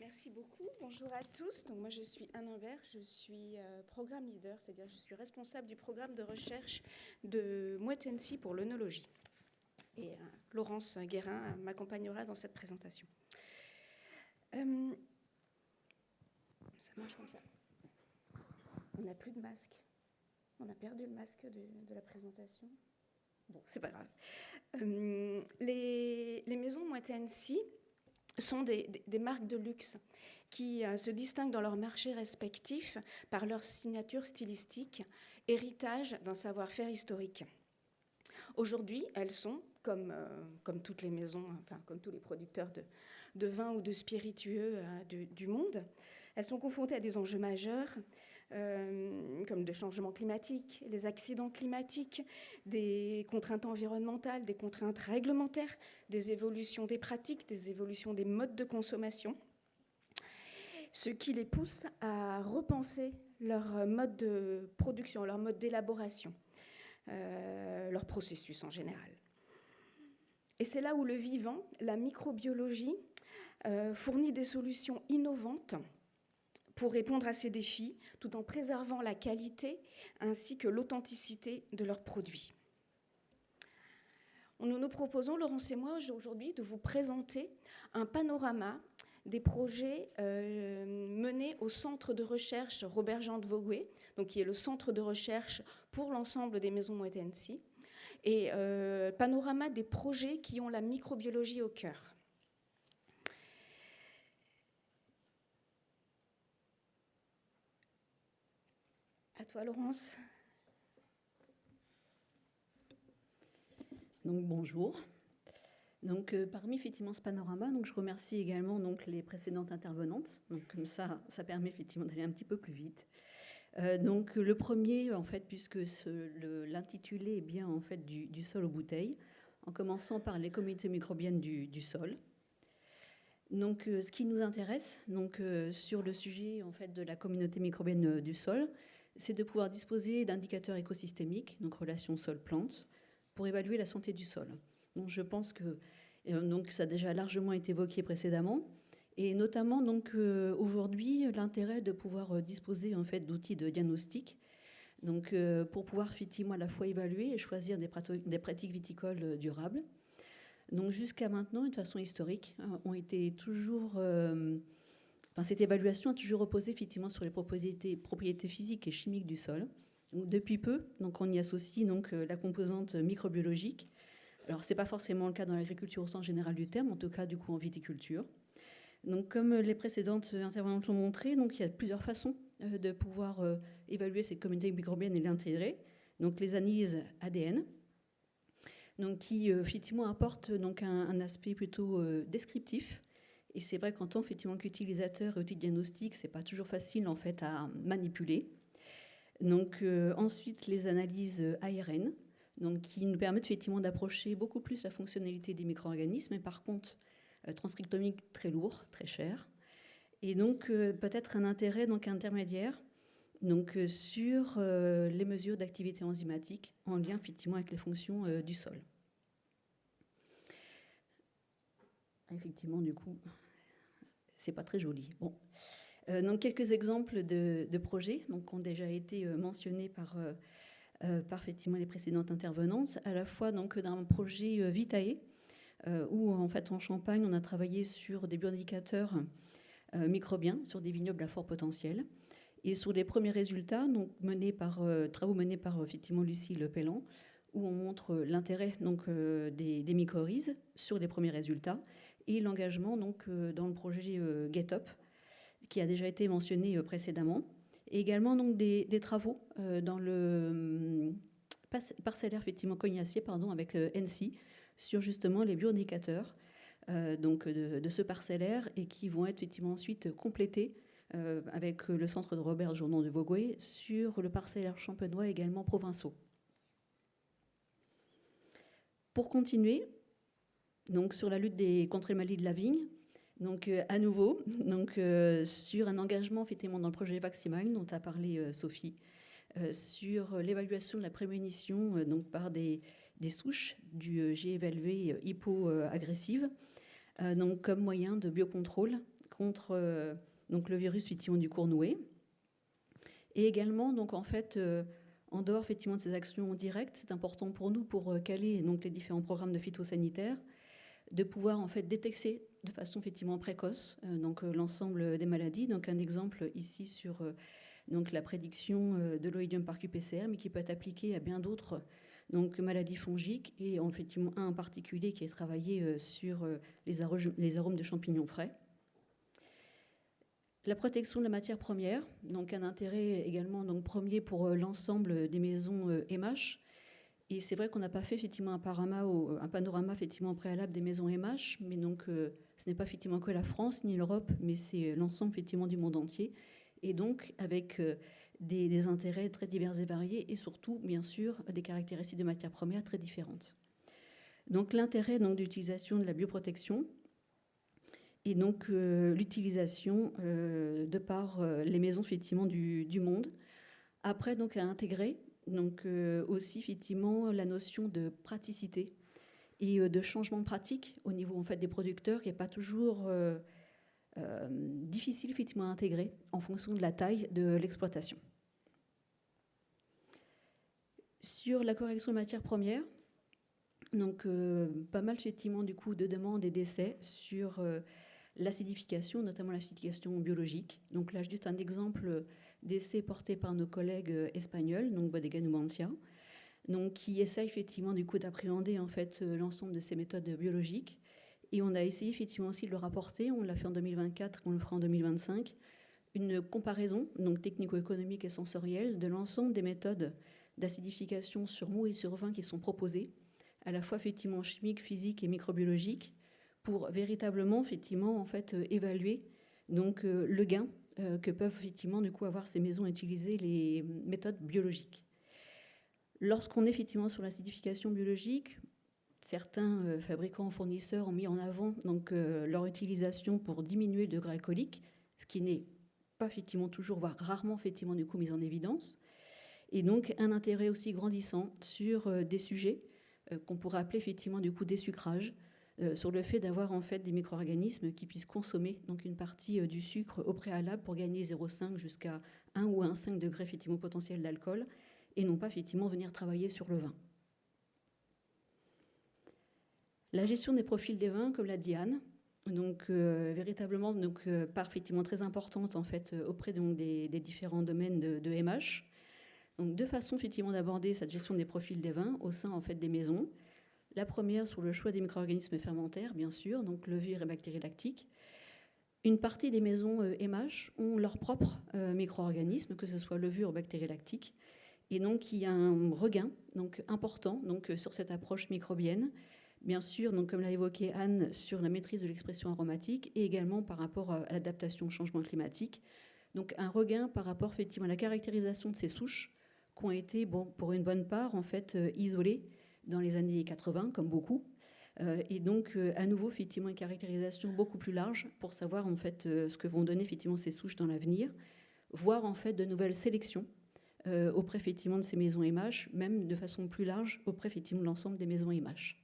Merci beaucoup. Bonjour à tous. Donc moi, je suis Anne Imbert, je suis programme leader, c'est-à-dire je suis responsable du programme de recherche de Moët Hennessy pour l'œnologie. Et Laurence Guérin m'accompagnera dans cette présentation. Ça marche comme ça. On n'a plus de masque. On a perdu le masque de la présentation. Bon, c'est pas grave. Les maisons Moët Hennessy sont des marques de luxe qui se distinguent dans leurs marchés respectifs par leur signature stylistique, héritage d'un savoir-faire historique. Aujourd'hui, elles sont, comme toutes les maisons, enfin comme tous les producteurs de vins ou de spiritueux du monde, elles sont confrontées à des enjeux majeurs, comme le changement climatique, les accidents climatiques, des contraintes environnementales, des contraintes réglementaires, des évolutions des pratiques, des évolutions des modes de consommation, ce qui les pousse à repenser leur mode de production, leur mode d'élaboration, leur processus en général. Et c'est là où le vivant, la microbiologie, fournit des solutions innovantes pour répondre à ces défis, tout en préservant la qualité ainsi que l'authenticité de leurs produits. Nous proposons, Laurence et moi, aujourd'hui, de vous présenter un panorama des projets menés au centre de recherche Robert-Jean de Vogüé, donc qui est le centre de recherche pour l'ensemble des maisons Moët Hennessy, et panorama des projets qui ont la microbiologie au cœur. À toi, Laurence. Donc, bonjour. Donc, parmi effectivement ce panorama, donc, je remercie également donc, les précédentes intervenantes. Donc, comme ça permet effectivement d'aller un petit peu plus vite. Donc, le premier, en fait, puisque l'intitulé est bien en fait du sol aux bouteilles, en commençant par les communautés microbiennes du sol. Donc, ce qui nous intéresse, donc, sur le sujet en fait de la communauté microbienne du sol, c'est de pouvoir disposer d'indicateurs écosystémiques, donc relation sol-plante, pour évaluer la santé du sol. Donc, je pense que donc, ça a déjà largement été évoqué précédemment, et notamment donc, aujourd'hui, l'intérêt de pouvoir disposer en fait, d'outils de diagnostic, donc, pour pouvoir effectivement à la fois évaluer et choisir des pratiques viticoles durables. Donc jusqu'à maintenant, de façon historique, ont été toujours... cette évaluation a toujours reposé effectivement sur les propriétés physiques et chimiques du sol. Donc, depuis peu, donc, on y associe donc, la composante microbiologique. Alors, ce n'est pas forcément le cas dans l'agriculture au sens général du terme, en tout cas du coup en viticulture. Donc, comme les précédentes intervenantes l'ont montré, donc, il y a plusieurs façons de pouvoir évaluer cette communauté microbienne et l'intégrer. Donc, les analyses ADN, donc, qui effectivement apportent donc, un aspect plutôt descriptif. Et c'est vrai qu'en tant qu'utilisateur et outil de diagnostic, ce n'est pas toujours facile en fait, à manipuler. Donc, ensuite, les analyses ARN, donc, qui nous permettent effectivement d'approcher beaucoup plus la fonctionnalité des micro-organismes, mais par contre, transcriptomique très lourd, très cher. Et donc, peut-être un intérêt donc, intermédiaire donc, sur les mesures d'activité enzymatique en lien effectivement avec les fonctions du sol. Effectivement, du coup, c'est pas très joli. Bon. Donc, quelques exemples de projets donc, ont déjà été mentionnés par effectivement les précédentes intervenantes, à la fois donc, d'un projet Vitae, où en fait en Champagne, on a travaillé sur des bioindicateurs microbiens, sur des vignobles à fort potentiel. Et sur les premiers résultats, donc, travaux menés par effectivement Lucille Pellan, où on montre l'intérêt donc, des mycorhizes sur les premiers résultats et l'engagement donc, dans le projet GetUp, qui a déjà été mentionné précédemment, et également donc, des travaux dans le parcellaire effectivement cognacier avec Hennessy sur justement les bioindicateurs donc, de ce parcellaire et qui vont être effectivement ensuite complétés avec le centre de Robert-Jourdan de Vogüé sur le parcellaire champenois également provençaux. Pour continuer, donc sur la lutte contre les maladies de la vigne, donc à nouveau, donc, sur un engagement effectivement dans le projet Vaximine dont a parlé Sophie, sur l'évaluation de la prémunition donc par des souches du GVLV hypoagressive, donc comme moyen de biocontrôle contre donc le virus effectivement du Cournouet. Et également, donc en fait, en dehors effectivement de ces actions directes, c'est important pour nous, pour caler donc les différents programmes de phytosanitaires, de pouvoir en fait détecter de façon effectivement précoce donc l'ensemble des maladies. Donc un exemple ici sur donc la prédiction de l'Oïdium parcu-PCR, mais qui peut être appliquée à bien d'autres donc maladies fongiques, et effectivement un en particulier qui est travaillé sur les arômes de champignons frais. La protection de la matière première, donc un intérêt également donc premier pour l'ensemble des maisons MH. Et c'est vrai qu'on n'a pas fait effectivement un panorama effectivement préalable des maisons MH, mais donc ce n'est pas effectivement que la France ni l'Europe, mais c'est l'ensemble effectivement du monde entier, et donc avec des intérêts très divers et variés, et surtout bien sûr des caractéristiques de matières premières très différentes. Donc l'intérêt donc d'utilisation de la bioprotection, et donc l'utilisation de par les maisons effectivement du monde. Après donc à intégrer donc aussi effectivement la notion de praticité et de changement de pratique au niveau en fait des producteurs, qui n'est pas toujours difficile effectivement à intégrer en fonction de la taille de l'exploitation. Sur la correction de matières premières, donc pas mal effectivement du coup de demandes et d'essais sur l'acidification, notamment l'acidification biologique. Donc là, juste un exemple d'essai porté par nos collègues espagnols, donc Bodega Numancia, donc qui essaie effectivement du coup d'appréhender en fait l'ensemble de ces méthodes biologiques. Et on a essayé effectivement aussi de le rapporter. On l'a fait en 2024, on le fera en 2025. Une comparaison donc technico-économique et sensorielle de l'ensemble des méthodes d'acidification sur mou et sur vin qui sont proposées, à la fois effectivement chimiques, physiques et microbiologiques, pour véritablement effectivement en fait évaluer donc le gain que peuvent effectivement du coup avoir ces maisons à utiliser les méthodes biologiques. Lorsqu'on est effectivement sur l'acidification biologique, certains fabricants, fournisseurs ont mis en avant donc leur utilisation pour diminuer le degré alcoolique, ce qui n'est pas effectivement toujours, voire rarement effectivement du coup mis en évidence, et donc un intérêt aussi grandissant sur des sujets qu'on pourrait appeler effectivement du coup des sucrages, sur le fait d'avoir en fait des micro-organismes qui puissent consommer donc une partie du sucre au préalable pour gagner 0,5 jusqu'à 1 ou 1,5 degré effectivement potentiel d'alcool, et non pas effectivement venir travailler sur le vin. La gestion des profils des vins, comme l'a dit Anne, donc véritablement donc part effectivement très importante en fait auprès donc, des différents domaines de MH. Donc deux façons effectivement d'aborder cette gestion des profils des vins au sein en fait des maisons. La première sur le choix des micro-organismes fermentaires, bien sûr, donc levure et bactéries lactiques. Une partie des maisons MH ont leurs propres micro-organismes, que ce soit levure ou bactéries lactiques, et donc il y a un regain donc important donc sur cette approche microbienne. Bien sûr, donc comme l'a évoqué Anne, sur la maîtrise de l'expression aromatique, et également par rapport à l'adaptation au changement climatique. Donc un regain par rapport effectivement à la caractérisation de ces souches qui ont été, bon, pour une bonne part, en fait, isolées dans les années 80, comme beaucoup. Et donc, à nouveau, effectivement, une caractérisation beaucoup plus large pour savoir, en fait, ce que vont donner, effectivement, ces souches dans l'avenir, voire, en fait, de nouvelles sélections auprès, effectivement, de ces maisons MH, même de façon plus large auprès, effectivement, de l'ensemble des maisons MH.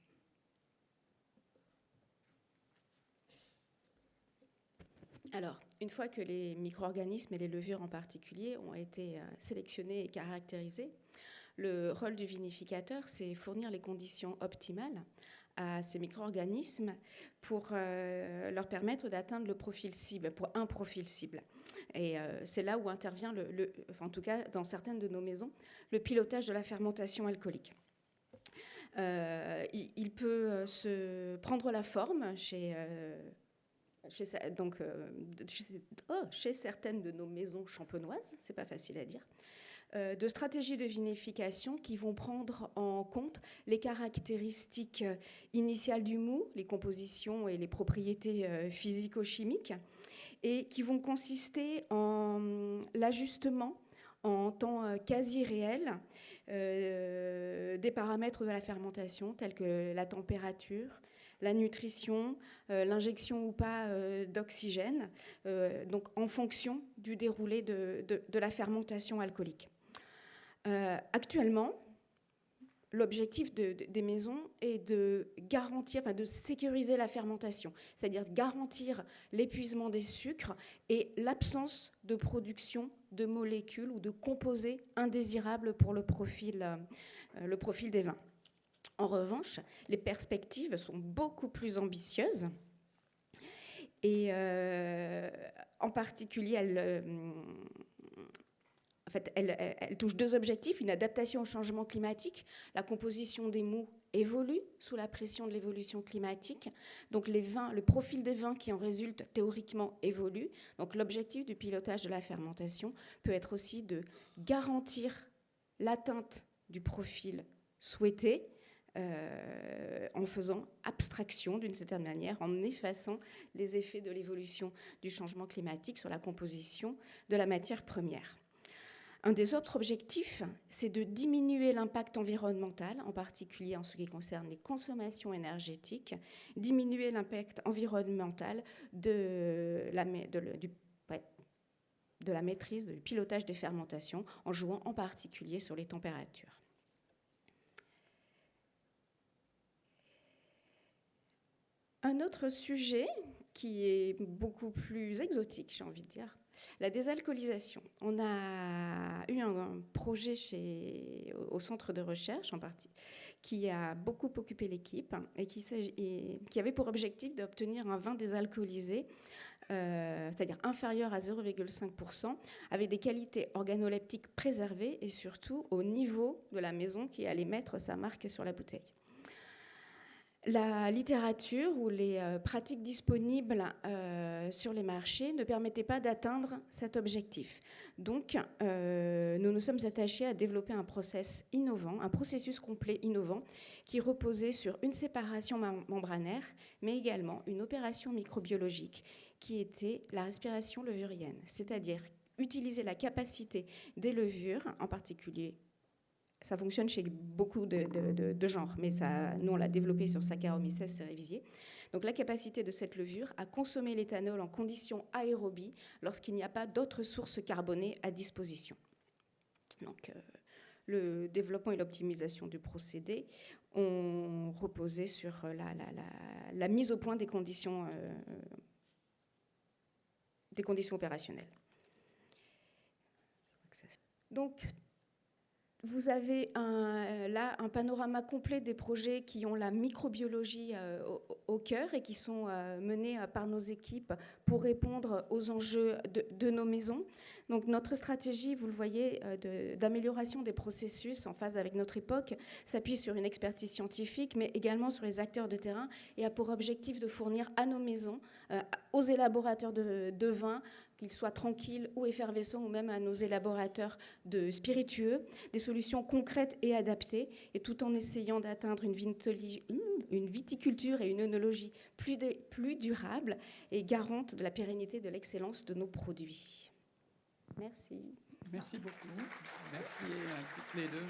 Alors, une fois que les micro-organismes et les levures en particulier ont été sélectionnés et caractérisés, le rôle du vinificateur, c'est fournir les conditions optimales à ces micro-organismes pour leur permettre d'atteindre le profil cible, pour un profil cible. Et c'est là où intervient, en tout cas dans certaines de nos maisons, le pilotage de la fermentation alcoolique. Il peut se prendre la forme chez certaines de nos maisons champenoises, c'est pas facile à dire, de stratégies de vinification qui vont prendre en compte les caractéristiques initiales du mou, les compositions et les propriétés physico-chimiques, et qui vont consister en l'ajustement en temps quasi réel des paramètres de la fermentation, tels que la température, la nutrition, l'injection ou pas d'oxygène, donc en fonction du déroulé de la fermentation alcoolique. Actuellement, l'objectif des maisons est de garantir, enfin de sécuriser la fermentation, c'est-à-dire garantir l'épuisement des sucres et l'absence de production de molécules ou de composés indésirables pour le profil des vins. En revanche, les perspectives sont beaucoup plus ambitieuses et en particulier, elle touche deux objectifs, une adaptation au changement climatique. La composition des mous évolue sous la pression de l'évolution climatique. Donc le profil des vins qui en résulte théoriquement évolue. Donc l'objectif du pilotage de la fermentation peut être aussi de garantir l'atteinte du profil souhaité en faisant abstraction d'une certaine manière, en effaçant les effets de l'évolution du changement climatique sur la composition de la matière première. Un des autres objectifs, c'est de diminuer l'impact environnemental, en particulier en ce qui concerne les consommations énergétiques, diminuer l'impact environnemental de la maîtrise, du pilotage des fermentations, en jouant en particulier sur les températures. Un autre sujet qui est beaucoup plus exotique, j'ai envie de dire, la désalcoolisation. On a eu un projet au centre de recherche en partie qui a beaucoup occupé l'équipe et qui avait pour objectif d'obtenir un vin désalcoolisé, c'est-à-dire inférieur à 0,5%, avec des qualités organoleptiques préservées et surtout au niveau de la maison qui allait mettre sa marque sur la bouteille. La littérature ou les pratiques disponibles sur les marchés ne permettaient pas d'atteindre cet objectif. Donc, nous nous sommes attachés à développer un processus complet innovant qui reposait sur une séparation membranaire, mais également une opération microbiologique qui était la respiration levurienne, c'est-à-dire utiliser la capacité des levures, en particulier. Ça fonctionne chez beaucoup de genres, mais nous, on l'a développé sur Saccharomyces cerevisiae. Donc, la capacité de cette levure à consommer l'éthanol en conditions aérobies lorsqu'il n'y a pas d'autres sources carbonées à disposition. Donc, le développement et l'optimisation du procédé ont reposé sur la mise au point des conditions opérationnelles. Donc, vous avez là un panorama complet des projets qui ont la microbiologie au cœur et qui sont menés par nos équipes pour répondre aux enjeux de nos maisons. Donc notre stratégie, vous le voyez, d'amélioration des processus en phase avec notre époque s'appuie sur une expertise scientifique, mais également sur les acteurs de terrain et a pour objectif de fournir à nos maisons, aux élaborateurs de vin, qu'ils soient tranquilles ou effervescents, ou même à nos élaborateurs de spiritueux, des solutions concrètes et adaptées, et tout en essayant d'atteindre une viticulture et une œnologie plus durables et garantes de la pérennité de l'excellence de nos produits. Merci. Merci beaucoup. Merci à toutes les deux.